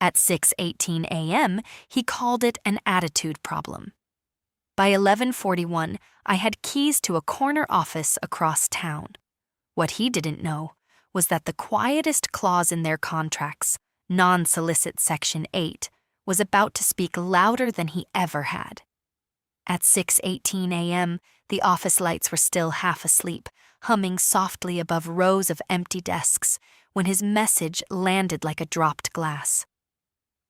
At 6:18 a.m., he called it an attitude problem. By 11:41, I had keys to a corner office across town. What he didn't know was that the quietest clause in their contracts, Non-Solicit Section 8, was about to speak louder than he ever had. At 6:18 a.m., the office lights were still half asleep, humming softly above rows of empty desks, when his message landed like a dropped glass.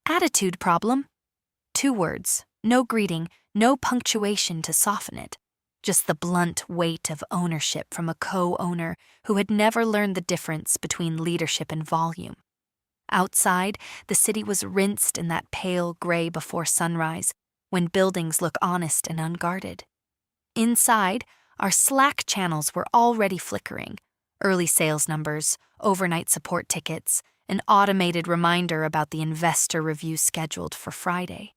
Attitude problem? 2 words, no greeting, no punctuation to soften it. Just the blunt weight of ownership from a co-owner who had never learned the difference between leadership and volume. Outside, the city was rinsed in that pale gray before sunrise, when buildings look honest and unguarded. Inside, our Slack channels were already flickering. Early sales numbers, overnight support tickets, an automated reminder about the investor review scheduled for Friday.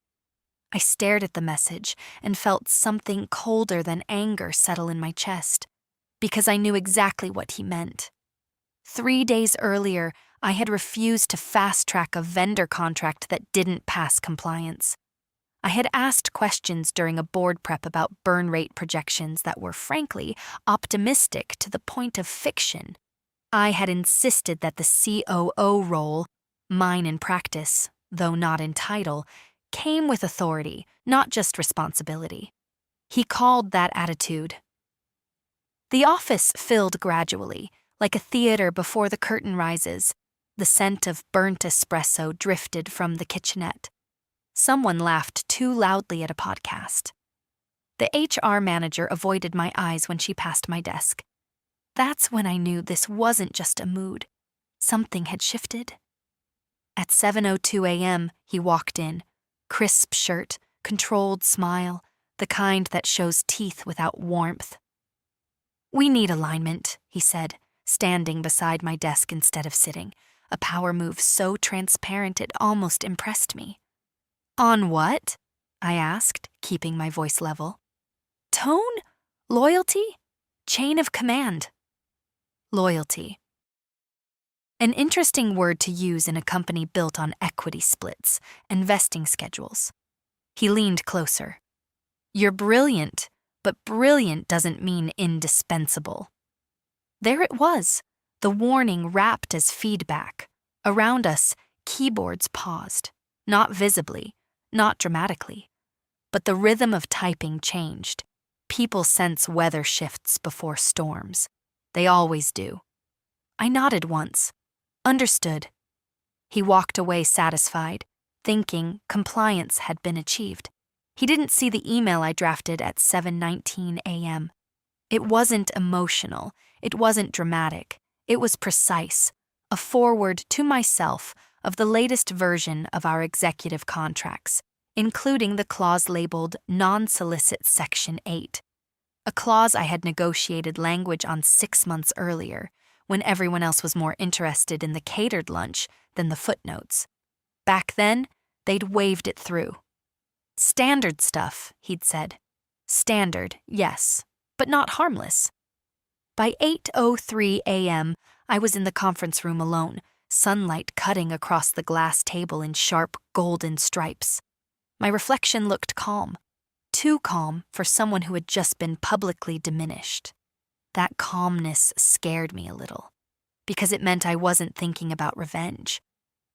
I stared at the message and felt something colder than anger settle in my chest, because I knew exactly what he meant. 3 days earlier, I had refused to fast-track a vendor contract that didn't pass compliance. I had asked questions during a board prep about burn rate projections that were, frankly, optimistic to the point of fiction. I had insisted that the COO role, mine in practice, though not in title, came with authority, not just responsibility. He called that attitude. The office filled gradually, like a theater before the curtain rises. The scent of burnt espresso drifted from the kitchenette. Someone laughed too loudly at a podcast. The HR manager avoided my eyes when she passed my desk. That's when I knew this wasn't just a mood. Something had shifted. At 7:02 a.m., he walked in. Crisp shirt, controlled smile, the kind that shows teeth without warmth. "We need alignment," he said, standing beside my desk instead of sitting, a power move so transparent it almost impressed me. "On what?" I asked, keeping my voice level. "Tone? Loyalty? Chain of command." Loyalty. An interesting word to use in a company built on equity splits and vesting schedules. He leaned closer. "You're brilliant, but brilliant doesn't mean indispensable." There it was, the warning wrapped as feedback. Around us, keyboards paused, not visibly, not dramatically. But the rhythm of typing changed. People sense weather shifts before storms. They always do. I nodded once. Understood. He walked away satisfied, thinking compliance had been achieved. He didn't see the email I drafted at 7:19 a.m. It wasn't emotional. It wasn't dramatic. It was precise. A forward to myself of the latest version of our executive contracts, including the clause labeled Non-Solicit Section 8, a clause I had negotiated language on 6 months earlier, when everyone else was more interested in the catered lunch than the footnotes. Back then, they'd waved it through. Standard stuff, he'd said. Standard, yes, but not harmless. By 8:03 a.m., I was in the conference room alone, sunlight cutting across the glass table in sharp golden stripes. My reflection looked calm, too calm for someone who had just been publicly diminished. That calmness scared me a little, because it meant I wasn't thinking about revenge.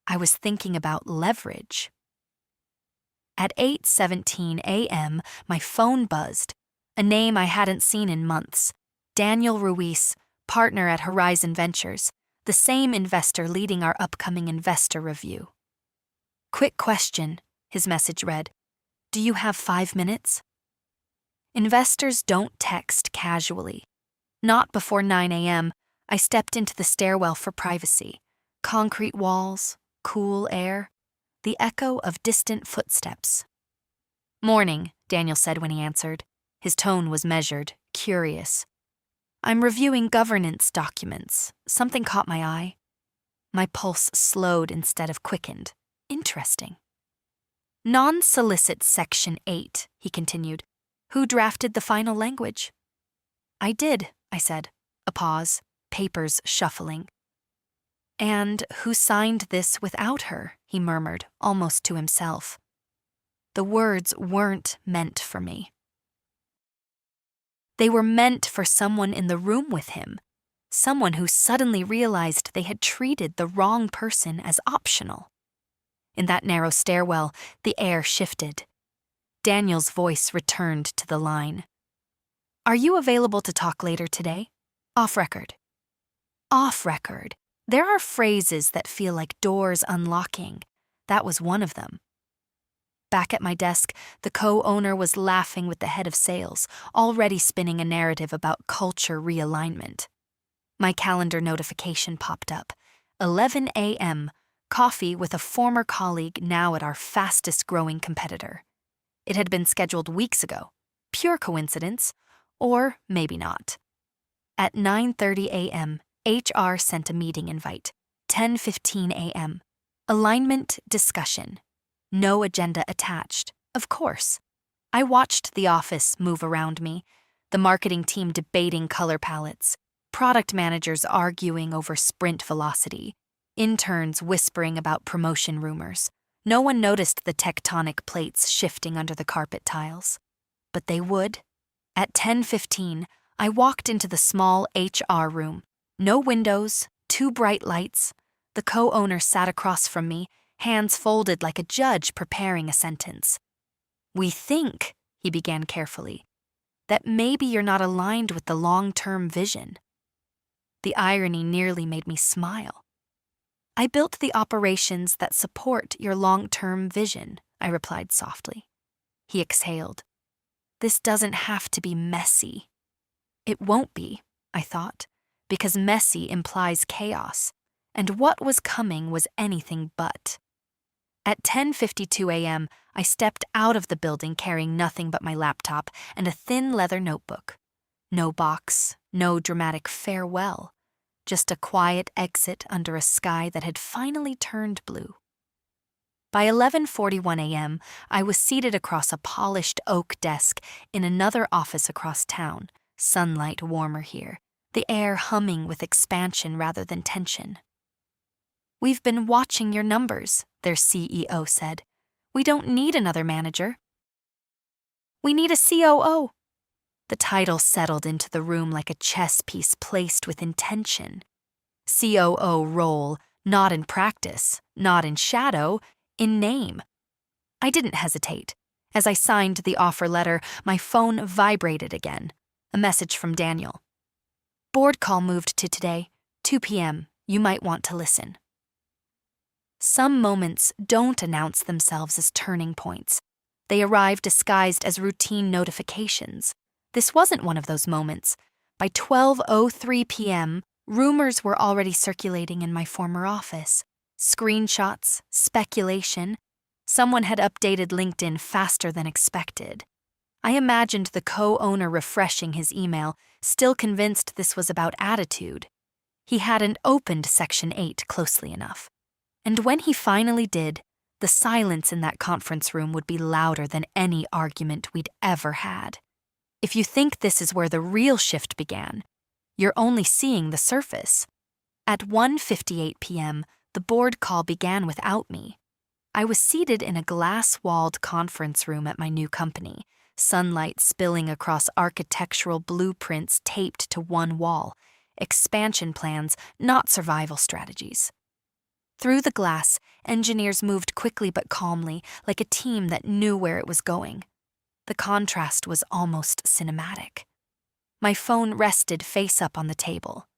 I was thinking about leverage. At 8:17 a.m., my phone buzzed, a name I hadn't seen in months. Daniel Ruiz, partner at Horizon Ventures, the same investor leading our upcoming investor review. "Quick question," his message read. "Do you have 5 minutes?" Investors don't text casually. Not before 9 a.m., I stepped into the stairwell for privacy. Concrete walls, cool air, the echo of distant footsteps. "Morning," Daniel said when he answered. His tone was measured, curious. "I'm reviewing governance documents. Something caught my eye." My pulse slowed instead of quickened. Interesting. "Non-Solicit Section 8, he continued. "Who drafted the final language?" "I did," I said. A pause, papers shuffling. And who signed this without her? He murmured, almost to himself. The words weren't meant for me. They were meant for someone in the room with him, someone who suddenly realized they had treated the wrong person as optional. In that narrow stairwell, the air shifted. Daniel's voice returned to the line. Are you available to talk later today? Off record. Off record. There are phrases that feel like doors unlocking. That was one of them. Back at my desk, the co-owner was laughing with the head of sales, already spinning a narrative about culture realignment. My calendar notification popped up. 11 a.m., coffee with a former colleague now at our fastest-growing competitor. It had been scheduled weeks ago. Pure coincidence, or maybe not. At 9:30 a.m., HR sent a meeting invite. 10:15 a.m., alignment discussion. No agenda attached, of course. I watched the office move around me, the marketing team debating color palettes, product managers arguing over sprint velocity, interns whispering about promotion rumors. No one noticed the tectonic plates shifting under the carpet tiles. But they would. At 10:15, I walked into the small HR room. No windows, 2 bright lights. The co-owner sat across from me, hands folded like a judge preparing a sentence. We think, he began carefully, that maybe you're not aligned with the long-term vision. The irony nearly made me smile. I built the operations that support your long-term vision, I replied softly. He exhaled. This doesn't have to be messy. It won't be, I thought, because messy implies chaos, and what was coming was anything but. At 10:52 a.m., I stepped out of the building carrying nothing but my laptop and a thin leather notebook. No box, no dramatic farewell, just a quiet exit under a sky that had finally turned blue. By 11:41 a.m., I was seated across a polished oak desk in another office across town, sunlight warmer here, the air humming with expansion rather than tension. We've been watching your numbers, their CEO said. We don't need another manager. We need a COO. The title settled into the room like a chess piece placed with intention. COO role, not in practice, not in shadow, in name. I didn't hesitate. As I signed the offer letter, my phone vibrated again. A message from Daniel. Board call moved to today, 2 p.m. You might want to listen. Some moments don't announce themselves as turning points. They arrive disguised as routine notifications. This wasn't one of those moments. By 12:03 p.m., rumors were already circulating in my former office. Screenshots, speculation. Someone had updated LinkedIn faster than expected. I imagined the co-owner refreshing his email, still convinced this was about attitude. He hadn't opened Section 8 closely enough. And when he finally did, the silence in that conference room would be louder than any argument we'd ever had. If you think this is where the real shift began, you're only seeing the surface. At 1:58 p.m., the board call began without me. I was seated in a glass-walled conference room at my new company, sunlight spilling across architectural blueprints taped to one wall, expansion plans, not survival strategies. Through the glass, engineers moved quickly but calmly, like a team that knew where it was going. The contrast was almost cinematic. My phone rested face up on the table.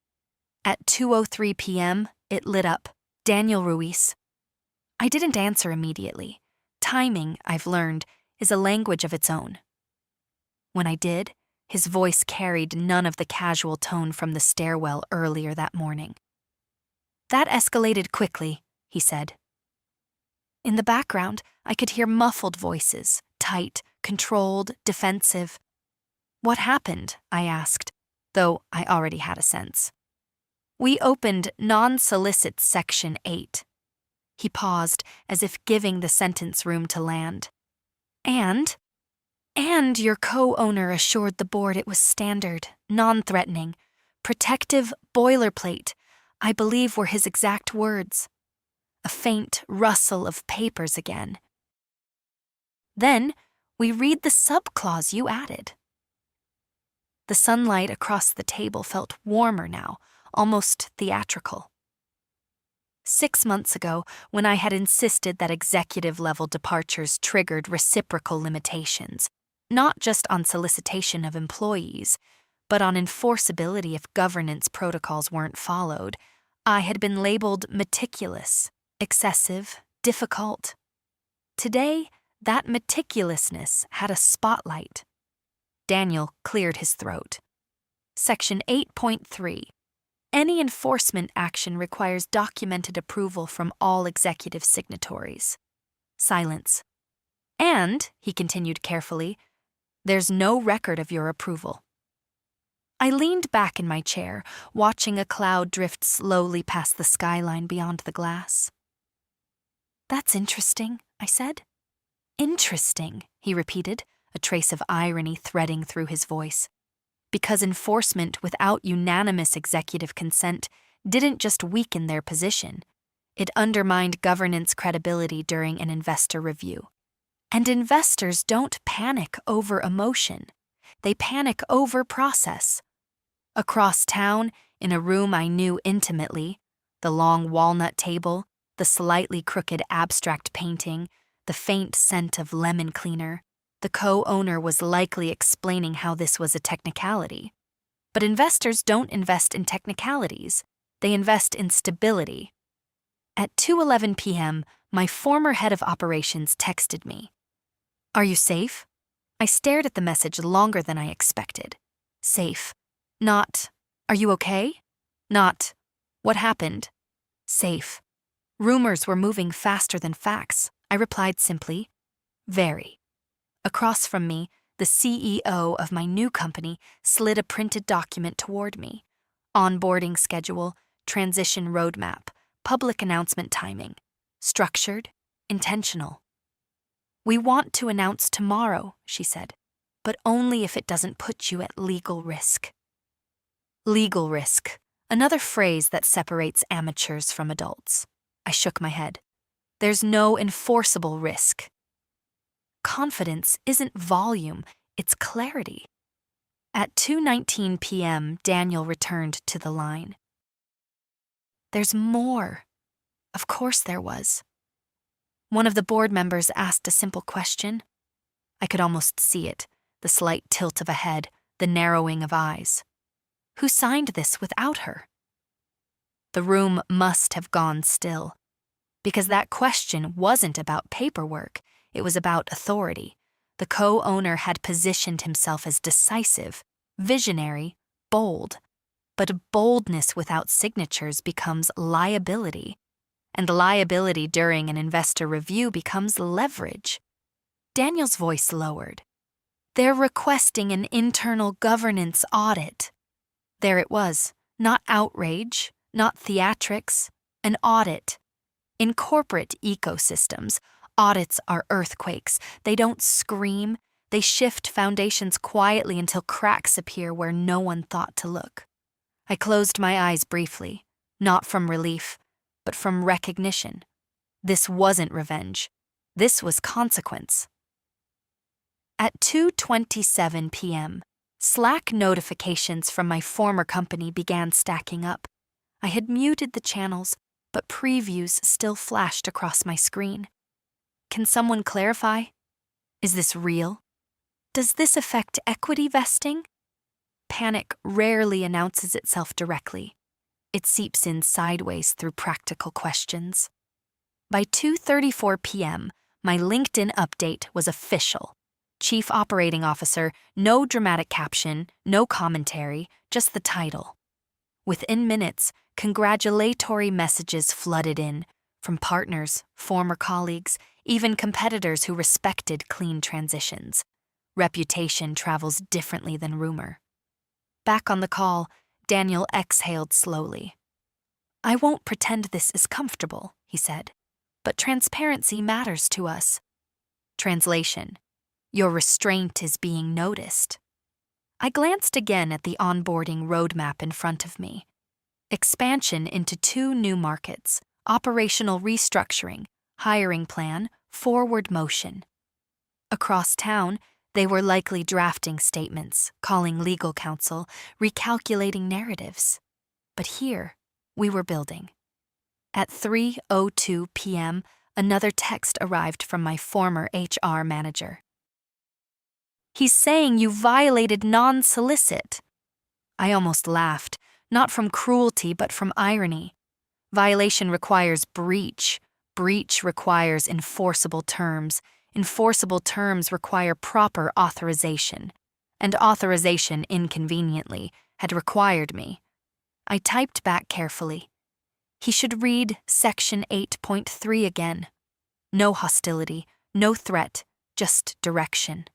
At 2:03 p.m., it lit up. Daniel Ruiz. I didn't answer immediately. Timing, I've learned, is a language of its own. When I did, his voice carried none of the casual tone from the stairwell earlier that morning. That escalated quickly, he said. In the background, I could hear muffled voices, tight, controlled, defensive. What happened? I asked, though I already had a sense. We opened Non-Solicit Section 8. He paused, as if giving the sentence room to land. And your co-owner assured the board it was standard, non-threatening, protective boilerplate, I believe were his exact words. A faint rustle of papers again. Then we read the subclause you added. The sunlight across the table felt warmer now, almost theatrical. 6 months ago, when I had insisted that executive-level departures triggered reciprocal limitations, not just on solicitation of employees, but on enforceability if governance protocols weren't followed, I had been labeled meticulous, excessive, difficult. Today, that meticulousness had a spotlight. Daniel cleared his throat. Section 8.3. Any enforcement action requires documented approval from all executive signatories. Silence. And, he continued carefully, there's no record of your approval. I leaned back in my chair, watching a cloud drift slowly past the skyline beyond the glass. That's interesting, I said. Interesting, he repeated, a trace of irony threading through his voice. Because enforcement without unanimous executive consent didn't just weaken their position, it undermined governance credibility during an investor review. And investors don't panic over emotion. They panic over process. Across town, in a room I knew intimately, the long walnut table, the slightly crooked abstract painting, the faint scent of lemon cleaner, the co-owner was likely explaining how this was a technicality. But investors don't invest in technicalities. They invest in stability. At 2:11 p.m., my former head of operations texted me. Are you safe? I stared at the message longer than I expected. Safe. Not, are you okay? Not, what happened? Safe. Rumors were moving faster than facts. I replied simply, very. Across from me, the CEO of my new company slid a printed document toward me. Onboarding schedule, transition roadmap, public announcement timing. Structured, intentional. We want to announce tomorrow, she said, but only if it doesn't put you at legal risk. Legal risk, another phrase that separates amateurs from adults. I shook my head. There's no enforceable risk. Confidence isn't volume, it's clarity. At 2:19 p.m., Daniel returned to the line. There's more. Of course there was. One of the board members asked a simple question. I could almost see it, the slight tilt of a head, the narrowing of eyes. Who signed this without her? The room must have gone still, because that question wasn't about paperwork, it was about authority. The co-owner had positioned himself as decisive, visionary, bold. But boldness without signatures becomes liability, and liability during an investor review becomes leverage. Daniel's voice lowered. They're requesting an internal governance audit. There it was, not outrage, not theatrics, an audit. In corporate ecosystems, audits are earthquakes. They don't scream, they shift foundations quietly until cracks appear where no one thought to look. I closed my eyes briefly, not from relief, but from recognition. This wasn't revenge. This was consequence. At 2:27 p.m., Slack notifications from my former company began stacking up. I had muted the channels, but previews still flashed across my screen. Can someone clarify? Is this real? Does this affect equity vesting? Panic rarely announces itself directly. It seeps in sideways through practical questions. By 2:34 p.m., my LinkedIn update was official. Chief Operating Officer, no dramatic caption, no commentary, just the title. Within minutes, congratulatory messages flooded in, from partners, former colleagues, even competitors who respected clean transitions. Reputation travels differently than rumor. Back on the call, Daniel exhaled slowly. I won't pretend this is comfortable, he said, but transparency matters to us. Translation: your restraint is being noticed. I glanced again at the onboarding roadmap in front of me. expansion into 2 new markets, operational restructuring, hiring plan, forward motion. Across town, they were likely drafting statements, calling legal counsel, recalculating narratives. But here, we were building. At 3:02 p.m., another text arrived from my former HR manager. "He's saying you violated non-solicit." I almost laughed, not from cruelty but from irony. Violation requires breach. Breach requires enforceable terms. Enforceable terms require proper authorization. And authorization, inconveniently, had required me. I typed back carefully. He should read Section 8.3 again. No hostility, no threat, just direction.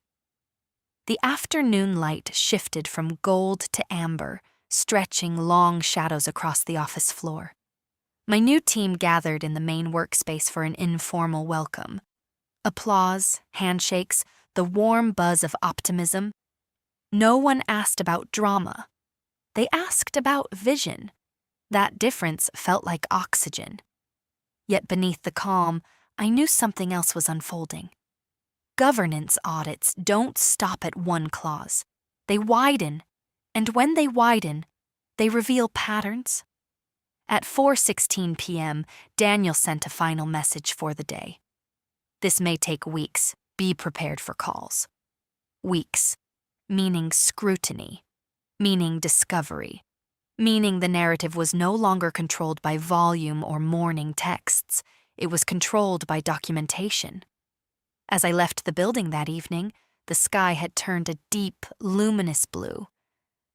The afternoon light shifted from gold to amber, stretching long shadows across the office floor. My new team gathered in the main workspace for an informal welcome. Applause, handshakes, the warm buzz of optimism. No one asked about drama. They asked about vision. That difference felt like oxygen. Yet beneath the calm, I knew something else was unfolding. Governance audits don't stop at one clause. They widen, and when they widen, they reveal patterns. At 4:16 p.m., Daniel sent a final message for the day. "This may take weeks. Be prepared for calls." Weeks, meaning scrutiny, meaning discovery, meaning the narrative was no longer controlled by volume or morning texts. It was controlled by documentation. As I left the building that evening, the sky had turned a deep, luminous blue,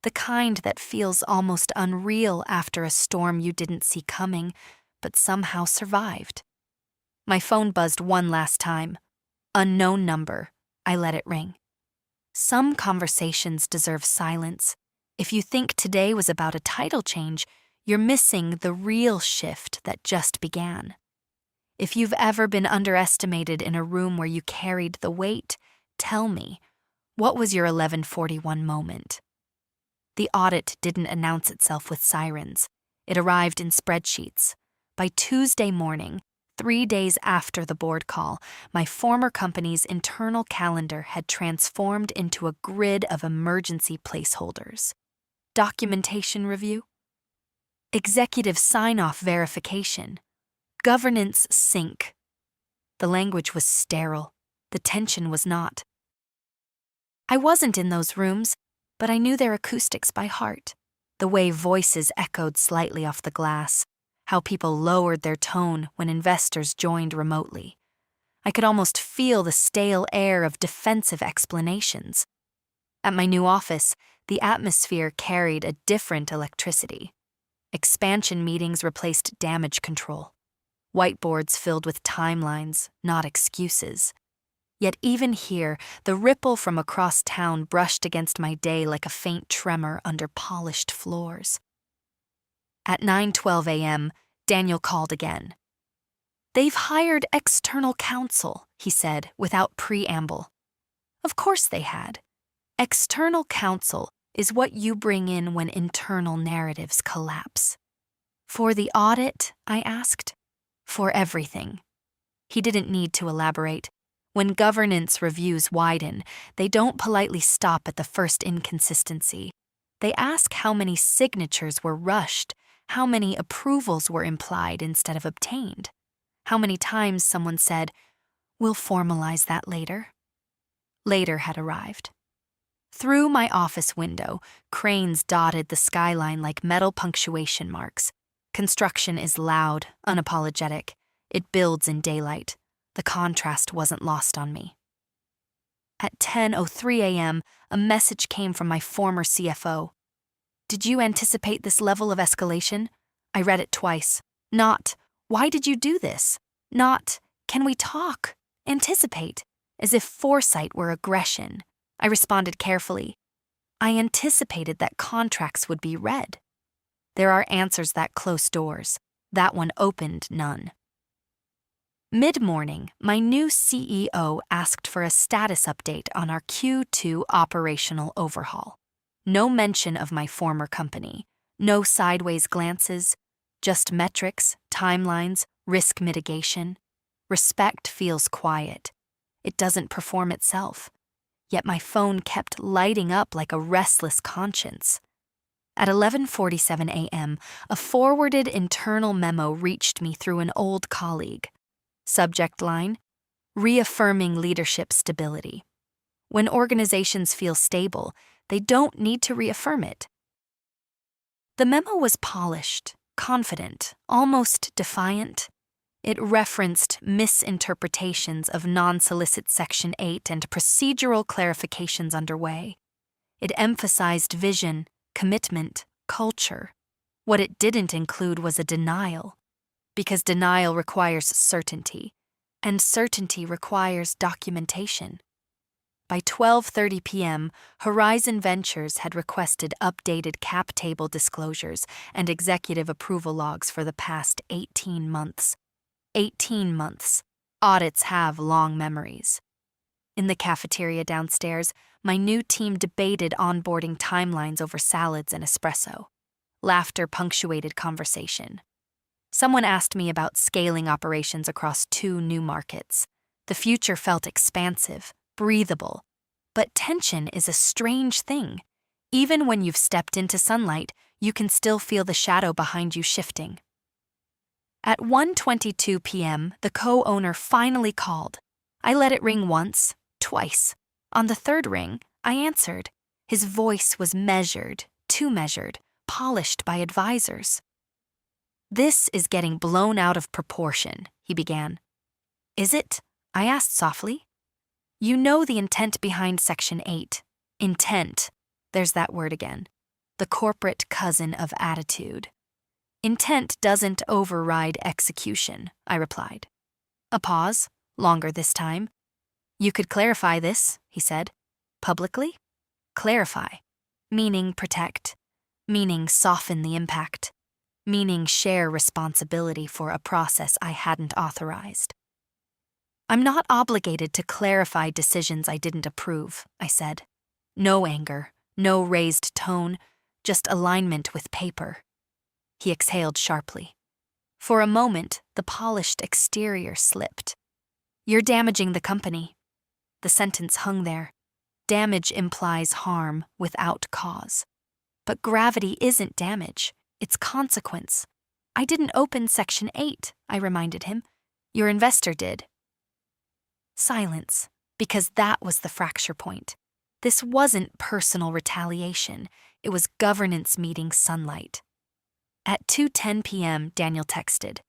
the kind that feels almost unreal after a storm you didn't see coming, but somehow survived. My phone buzzed one last time. Unknown number. I let it ring. Some conversations deserve silence. If you think today was about a title change, you're missing the real shift that just began. If you've ever been underestimated in a room where you carried the weight, tell me, what was your 11:41 moment? The audit didn't announce itself with sirens. It arrived in spreadsheets. By Tuesday morning, 3 days after the board call, my former company's internal calendar had transformed into a grid of emergency placeholders. Documentation review, executive sign-off verification, governance sync. The language was sterile. The tension was not. I wasn't in those rooms, but I knew their acoustics by heart. The way voices echoed slightly off the glass, how people lowered their tone when investors joined remotely. I could almost feel the stale air of defensive explanations. At my new office, the atmosphere carried a different electricity. Expansion meetings replaced damage control. Whiteboards filled with timelines, not excuses. Yet even here, the ripple from across town brushed against my day like a faint tremor under polished floors. At 9:12 a.m., Daniel called again. "They've hired external counsel," he said without preamble. Of course they had. External counsel is what you bring in when internal narratives collapse. "For the audit?" I asked. "For everything." He didn't need to elaborate. When governance reviews widen, they don't politely stop at the first inconsistency. They ask how many signatures were rushed, how many approvals were implied instead of obtained, how many times someone said, "We'll formalize that later." Later had arrived. Through my office window, cranes dotted the skyline like metal punctuation marks. Construction is loud, unapologetic. It builds in daylight. The contrast wasn't lost on me. At 10:03 a.m., a message came from my former CFO. "Did you anticipate this level of escalation?" I read it twice. Not, "Why did you do this?" Not, "Can we talk?" Anticipate, as if foresight were aggression. I responded carefully. I anticipated that contracts would be read. There are answers that close doors. That one opened none. Mid-morning, my new CEO asked for a status update on our Q2 operational overhaul. No mention of my former company. No sideways glances, just metrics, timelines, risk mitigation. Respect feels quiet. It doesn't perform itself. Yet my phone kept lighting up like a restless conscience. At 11:47 a.m., a forwarded internal memo reached me through an old colleague. Subject line: reaffirming leadership stability. When organizations feel stable, they don't need to reaffirm it. The memo was polished, confident, almost defiant. It referenced misinterpretations of Non-Solicit Section 8 and procedural clarifications underway. It emphasized vision, commitment, culture. What it didn't include was a denial, because denial requires certainty, and certainty requires documentation. By 12:30 p.m., Horizon Ventures had requested updated cap table disclosures and executive approval logs for the past 18 months. 18 months. Audits have long memories. In the cafeteria downstairs, my new team debated onboarding timelines over salads and espresso. Laughter punctuated conversation. Someone asked me about scaling operations across 2 new markets. The future felt expansive, breathable. But tension is a strange thing. Even when you've stepped into sunlight, you can still feel the shadow behind you shifting. At 1:22 p.m., the co-owner finally called. I let it ring once, twice. On the third ring, I answered. His voice was measured, too measured, polished by advisors. "This is getting blown out of proportion," he began. "Is it?" I asked softly. "You know the intent behind Section 8. Intent. There's that word again. The corporate cousin of attitude. Intent doesn't override execution," I replied. A pause, longer this time. "You could clarify this," he said. "Publicly?" Clarify. Meaning protect. Meaning soften the impact. Meaning share responsibility for a process I hadn't authorized. "I'm not obligated to clarify decisions I didn't approve," I said. No anger, no raised tone, just alignment with paper. He exhaled sharply. For a moment, the polished exterior slipped. "You're damaging the company." The sentence hung there. Damage implies harm without cause. But gravity isn't damage, it's consequence. "I didn't open Section 8, I reminded him. "Your investor did." Silence, because that was the fracture point. This wasn't personal retaliation, it was governance meeting sunlight. At 2:10 p.m., Daniel texted.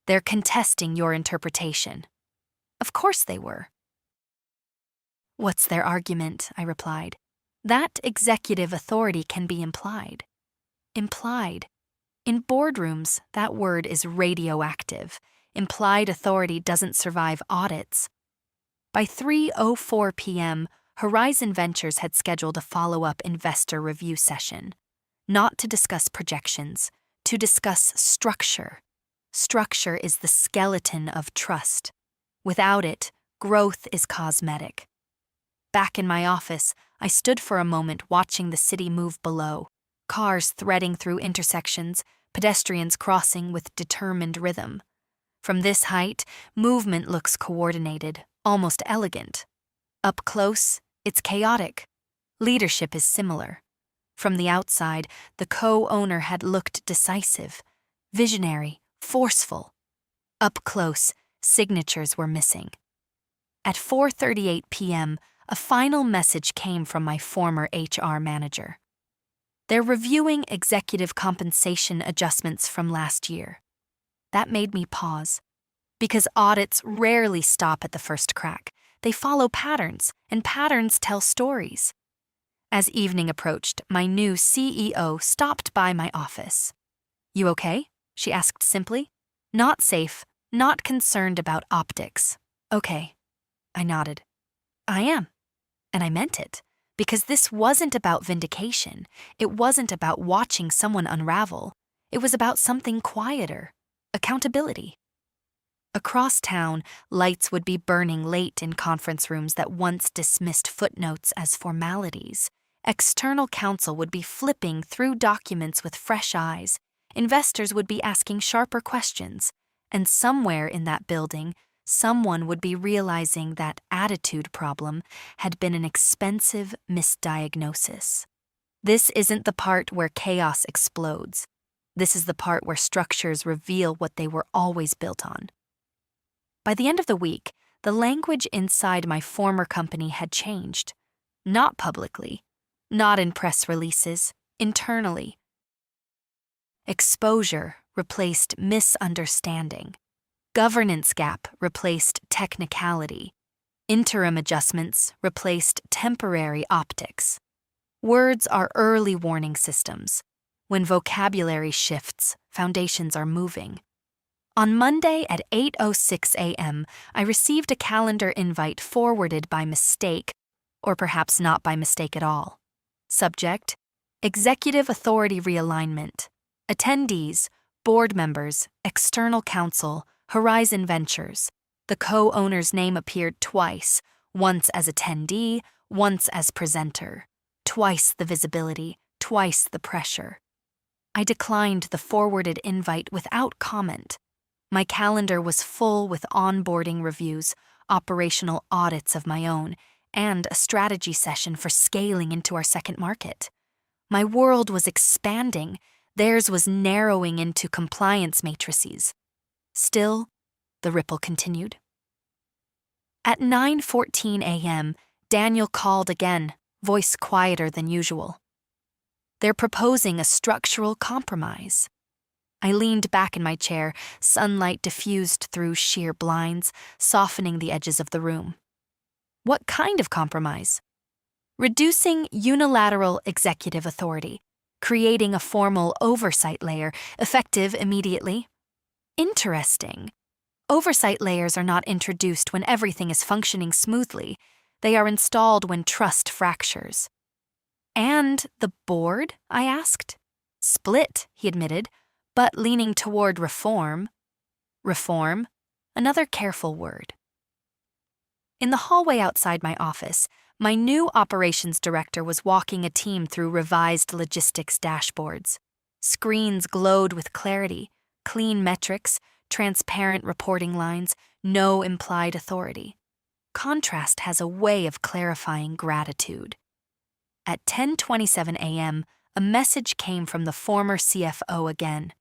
"They're contesting your interpretation." Of course they were. "What's their argument?" I replied. "That executive authority can be implied." Implied. In boardrooms, that word is radioactive. Implied authority doesn't survive audits. By 3:04 p.m., Horizon Ventures had scheduled a follow-up investor review session. Not to discuss projections, to discuss structure. Structure is the skeleton of trust. Without it, growth is cosmetic. Back in my office, I stood for a moment watching the city move below, cars threading through intersections, pedestrians crossing with determined rhythm. From this height, movement looks coordinated, almost elegant. Up close, it's chaotic. Leadership is similar. From the outside, the co-owner had looked decisive, visionary, forceful. Up close, signatures were missing. At 4:38 p.m., a final message came from my former HR manager. They're reviewing executive compensation adjustments from last year. That made me pause. Because audits rarely stop at the first crack. They follow patterns, and patterns tell stories. As evening approached, my new CEO stopped by my office. "You okay?" she asked simply. "Not safe, not concerned about optics." "Okay." I nodded. "I am." And I meant it, because this wasn't about vindication. It wasn't about watching someone unravel. It was about something quieter, accountability. Across town, lights would be burning late in conference rooms that once dismissed footnotes as formalities, External counsel would be flipping through documents with fresh eyes, investors would be asking sharper questions, and somewhere in that building, someone would be realizing that attitude problem had been an expensive misdiagnosis. This isn't the part where chaos explodes. This is the part where structures reveal what they were always built on. By the end of the week, the language inside my former company had changed. Not publicly, not in press releases, internally. Exposure replaced misunderstanding. Governance gap replaced technicality. Interim adjustments replaced temporary optics. Words are early warning systems. When vocabulary shifts, foundations are moving. On Monday at 8:06 a.m., I received a calendar invite forwarded by mistake, or perhaps not by mistake at all. Subject: Executive Authority Realignment. Attendees: board members, external counsel, Horizon Ventures. The co-owner's name appeared twice, once as attendee, once as presenter. Twice the visibility, twice the pressure. I declined the forwarded invite without comment. My calendar was full with onboarding reviews, operational audits of my own, and a strategy session for scaling into our second market. My world was expanding, theirs was narrowing into compliance matrices. Still, the ripple continued. At 9:14 a.m., Daniel called again, voice quieter than usual. They're proposing a structural compromise. I leaned back in my chair, sunlight diffused through sheer blinds, softening the edges of the room. What kind of compromise? Reducing unilateral executive authority, creating a formal oversight layer, effective immediately. Interesting. Oversight layers are not introduced when everything is functioning smoothly. They are installed when trust fractures. And the board? I asked. Split, he admitted, but leaning toward reform. Reform? Another careful word. In the hallway outside my office, my new operations director was walking a team through revised logistics dashboards. Screens glowed with clarity, clean metrics, transparent reporting lines, no implied authority. Contrast has a way of clarifying gratitude. At 10:27 a.m., a message came from the former CFO again.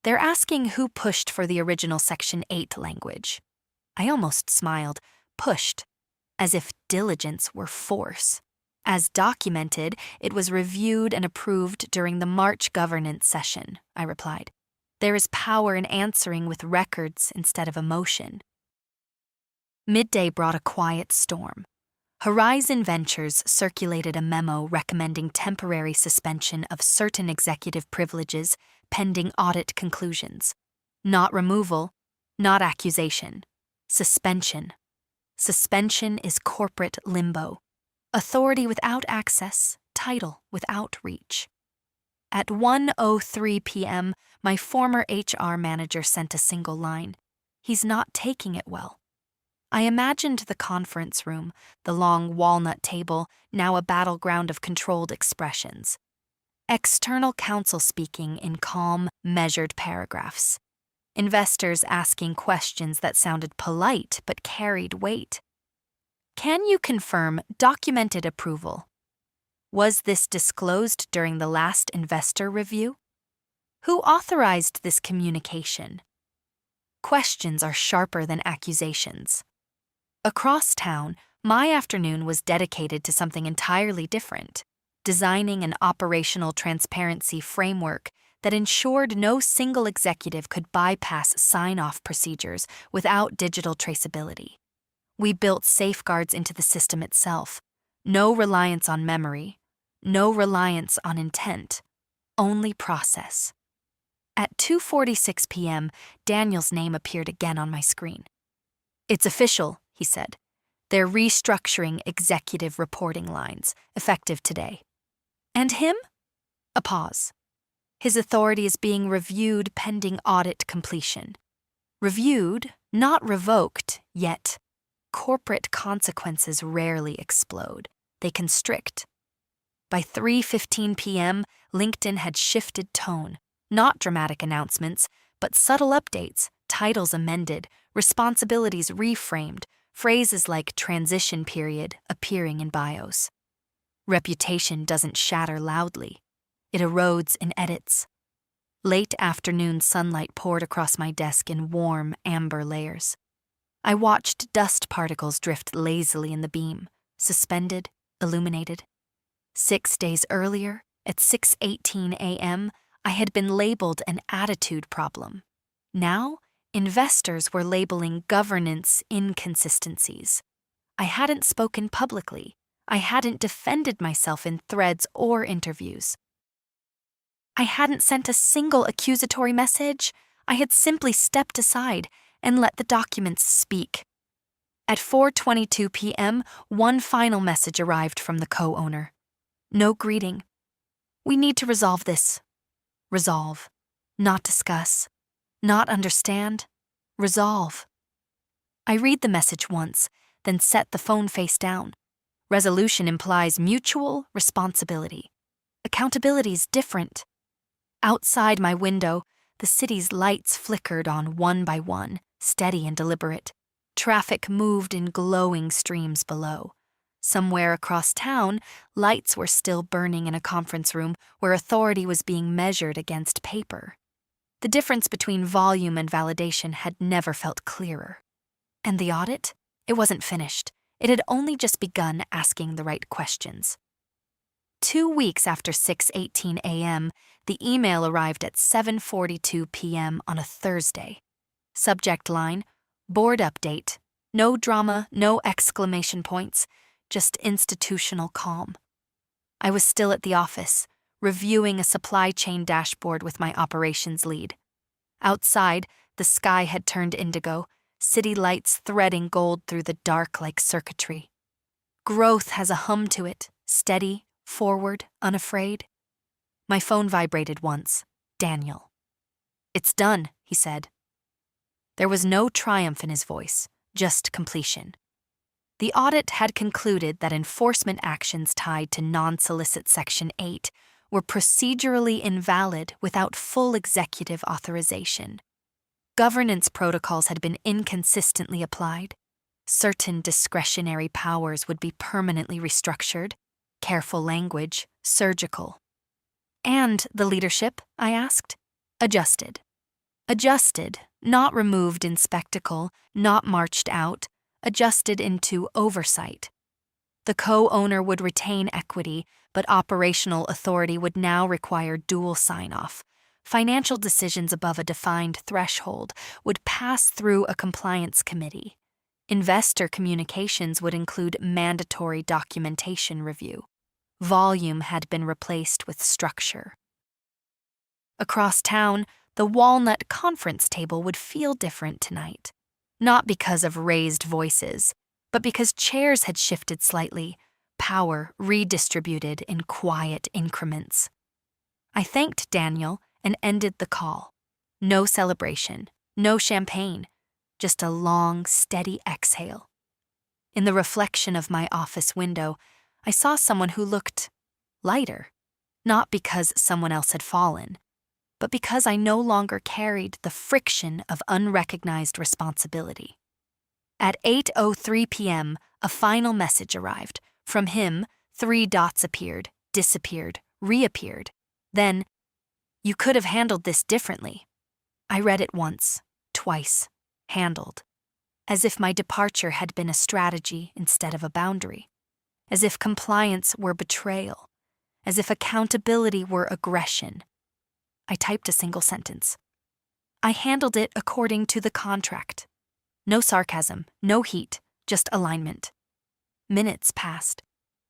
They're asking who pushed for the original Section 8 language. I almost smiled, pushed, as if diligence were force. As documented, it was reviewed and approved during the March governance session, I replied. There is power in answering with records instead of emotion. Midday brought a quiet storm. Horizon Ventures circulated a memo recommending temporary suspension of certain executive privileges pending audit conclusions. Not removal, not accusation. Suspension. Suspension is corporate limbo. Authority without access, title without reach. At 1:03 p.m., my former HR manager sent a single line. He's not taking it well. I imagined the conference room, the long walnut table, now a battleground of controlled expressions. External counsel speaking in calm, measured paragraphs. Investors asking questions that sounded polite but carried weight. Can you confirm documented approval? Was this disclosed during the last investor review? Who authorized this communication? Questions are sharper than accusations. Across town, my afternoon was dedicated to something entirely different, designing an operational transparency framework that ensured no single executive could bypass sign-off procedures without digital traceability. We built safeguards into the system itself, no reliance on memory, no reliance on intent, only process. At 2:46 p.m., Daniel's name appeared again on my screen. It's official, he said. They're restructuring executive reporting lines, effective today. And him? A pause. His authority is being reviewed pending audit completion. Reviewed, not revoked, yet. Corporate consequences rarely explode. They constrict. By 3:15 p.m., LinkedIn had shifted tone. Not dramatic announcements, but subtle updates, titles amended, responsibilities reframed, phrases like transition period appearing in bios. Reputation doesn't shatter loudly. It erodes in edits. Late afternoon sunlight poured across my desk in warm, amber layers. I watched dust particles drift lazily in the beam, suspended, illuminated. 6 days earlier, at 6:18 a.m., I had been labeled an attitude problem. Now, investors were labeling governance inconsistencies. I hadn't spoken publicly. I hadn't defended myself in threads or interviews. I hadn't sent a single accusatory message. I had simply stepped aside and let the documents speak. At 4:22 p.m., one final message arrived from the co-owner. No greeting. We need to resolve this. Resolve. Not discuss. Not understand. Resolve. I read the message once, then set the phone face down. Resolution implies mutual responsibility. Accountability's different. Outside my window, the city's lights flickered on one by one, steady and deliberate. Traffic moved in glowing streams below. Somewhere across town, lights were still burning in a conference room where authority was being measured against paper. The difference between volume and validation had never felt clearer. And the audit? It wasn't finished. It had only just begun asking the right questions. 2 weeks after 6:18 a.m., the email arrived at 7:42 p.m. on a Thursday. Subject line, board update. No drama, no exclamation points, just institutional calm. I was still at the office, reviewing a supply chain dashboard with my operations lead. Outside, the sky had turned indigo, city lights threading gold through the dark like circuitry. Growth has a hum to it, steady, forward, unafraid. My phone vibrated once. Daniel. It's done, he said. There was no triumph in his voice, just completion. The audit had concluded that enforcement actions tied to Non-Solicit Section 8 were procedurally invalid without full executive authorization. Governance protocols had been inconsistently applied. Certain discretionary powers would be permanently restructured. Careful language, surgical. And the leadership, I asked? Adjusted. Adjusted, not removed in spectacle, not marched out, adjusted into oversight. The co-owner would retain equity, but operational authority would now require dual sign-off. Financial decisions above a defined threshold would pass through a compliance committee. Investor communications would include mandatory documentation review. Volume had been replaced with structure. Across town, the walnut conference table would feel different tonight. Not because of raised voices, but because chairs had shifted slightly, power redistributed in quiet increments. I thanked Daniel and ended the call. No celebration, no champagne, just a long, steady exhale. In the reflection of my office window, I saw someone who looked lighter, not because someone else had fallen, but because I no longer carried the friction of unrecognized responsibility. At 8:03 p.m., a final message arrived. From him, 3 dots appeared, disappeared, reappeared. Then, you could have handled this differently. I read it once, twice, handled, as if my departure had been a strategy instead of a boundary, as if compliance were betrayal, as if accountability were aggression. I typed a single sentence. I handled it according to the contract. No sarcasm, no heat, just alignment. Minutes passed.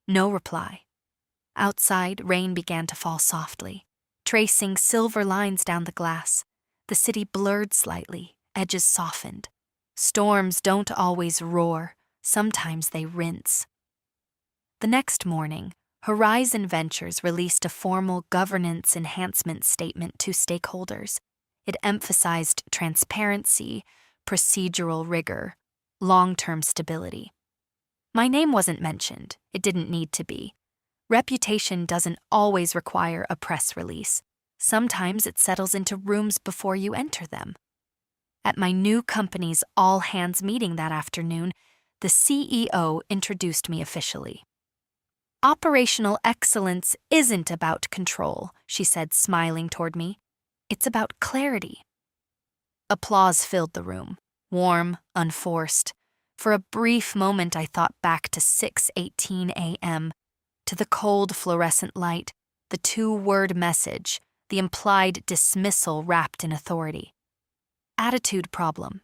No reply. Outside, rain began to fall softly, tracing silver lines down the glass. The city blurred slightly, edges softened. Storms don't always roar, sometimes they rinse. The next morning, Horizon Ventures released a formal governance enhancement statement to stakeholders. It emphasized transparency, procedural rigor, long-term stability. My name wasn't mentioned. It didn't need to be. Reputation doesn't always require a press release. Sometimes it settles into rooms before you enter them. At my new company's all-hands meeting that afternoon, the CEO introduced me officially. "Operational excellence isn't about control," she said, smiling toward me. "It's about clarity." Applause filled the room, warm, unforced. For a brief moment I thought back to 6:18 a.m., to the cold fluorescent light, the two-word message, the implied dismissal wrapped in authority. Attitude problem.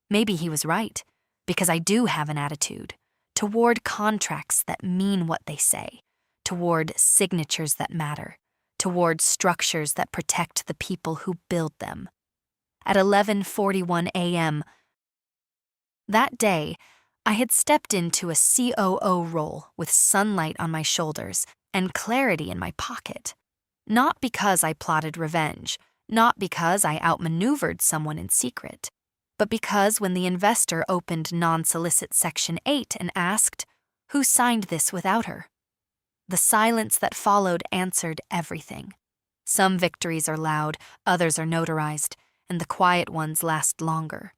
Maybe he was right, because I do have an attitude, toward contracts that mean what they say, toward signatures that matter, toward structures that protect the people who build them. At 11:41 a.m. that day, I had stepped into a COO role with sunlight on my shoulders and clarity in my pocket. Not because I plotted revenge, not because I outmaneuvered someone in secret, but because when the investor opened Non-Solicit Section 8 and asked, "Who signed this without her?" the silence that followed answered everything. Some victories are loud, others are notarized, and the quiet ones last longer.